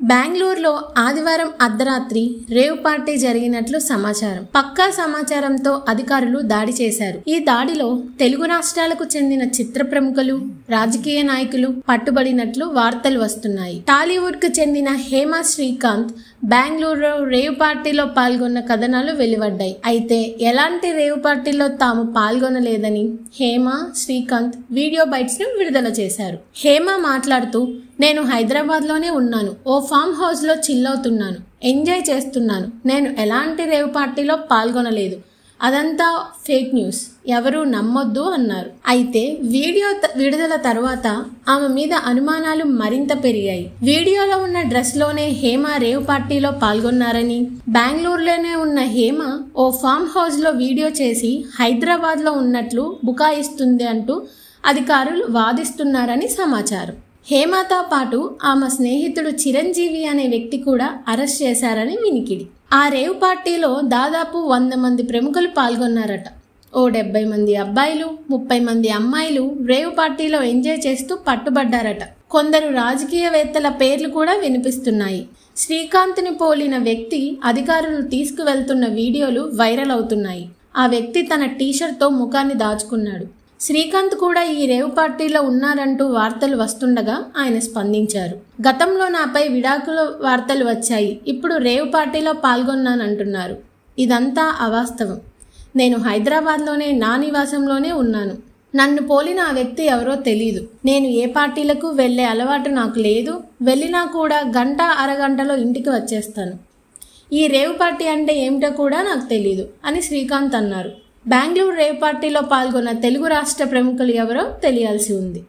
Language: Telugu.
బెంగళూరులో ఆదివారం అర్ధరాత్రి రేవ్ పార్టీ జరిగినట్లు సమాచారం. పక్కా సమాచారంతో అధికారులు దాడి చేశారు. ఈ దాడిలో తెలుగు రాష్ట్రాలకు చెందిన చిత్ర ప్రముఖులు, రాజకీయ నాయకులు పట్టుబడినట్లు వార్తలు వస్తున్నాయి. టాలీవుడ్ కు చెందిన హేమ శ్రీకాంత్ బెంగళూరులో రేవ్ పార్టీలో పాల్గొన్న కథనాలు వెలువడ్డాయి. అయితే ఎలాంటి రేవ్ పార్టీలో తాము పాల్గొనలేదని హేమ శ్రీకాంత్ వీడియో బైట్స్ ను విడుదల చేశారు. హేమ మాట్లాడుతూ, నేను హైదరాబాద్ లోనే ఉన్నాను. ఓ ఫామ్ హౌస్ లో చిల్ అవుతున్నాను, ఎంజాయ్ చేస్తున్నాను. నేను ఎలాంటి రేవ్ పార్టీలో పాల్గొనలేదు. అదంతా ఫేక్ న్యూస్, ఎవరూ నమ్మొద్దు అన్నారు. అయితే వీడియో విడుదల తర్వాత ఆమె మీద అనుమానాలు మరింత పెరిగాయి. వీడియోలో ఉన్న డ్రెస్ లోనే హేమ రేవ్ పార్టీలో పాల్గొన్నారని, బెంగళూరులోనే ఉన్న హేమ ఓ ఫామ్ హౌస్ లో వీడియో చేసి హైదరాబాద్ లో ఉన్నట్లు బుకాయిస్తుంది అంటూ అధికారులు వాదిస్తున్నారని సమాచారం. హేమతో పాటు ఆమె స్నేహితుడు చిరంజీవి అనే వ్యక్తి కూడా అరెస్ట్ చేశారని వినికిడి. ఆ రేవ్ పార్టీలో దాదాపు 100 మంది ప్రముఖులు పాల్గొన్నారట. ఓ 70 మంది అబ్బాయిలు, 30 మంది అమ్మాయిలు రేవ్ పార్టీలో ఎంజాయ్ చేస్తూ పట్టుబడ్డారట. కొందరు రాజకీయవేత్తల పేర్లు కూడా వినిపిస్తున్నాయి. శ్రీకాంత్ని పోలిన వ్యక్తి అధికారులు తీసుకువెళ్తున్న వీడియోలు వైరల్ అవుతున్నాయి. ఆ వ్యక్తి తన టీషర్ట్తో ముఖాన్ని దాచుకున్నాడు. శ్రీకాంత్ కూడా ఈ రేవ్ పార్టీలో ఉన్నారంటూ వార్తలు వస్తుండగా ఆయన స్పందించారు. గతంలో నాపై విడాకుల వార్తలు వచ్చాయి, ఇప్పుడు రేవ్ పార్టీలో పాల్గొన్నానంటున్నారు. ఇదంతా అవాస్తవం. నేను హైదరాబాద్లోనే నా నివాసంలోనే ఉన్నాను. నన్ను పోలిన ఆ వ్యక్తి ఎవరో తెలీదు. నేను ఏ పార్టీలకు వెళ్లే అలవాటు నాకు లేదు. వెళ్ళినా కూడా గంట అరగంటలో ఇంటికి వచ్చేస్తాను. ఈ రేవ్ పార్టీ అంటే ఏమిటో కూడా నాకు తెలీదు అని శ్రీకాంత్ అన్నారు. బెంగళూరు రేవ్ పార్టీలో పాల్గొన్న తెలుగు రాష్ట్ర ప్రముఖులు ఎవరో తెలియాల్సి ఉంది.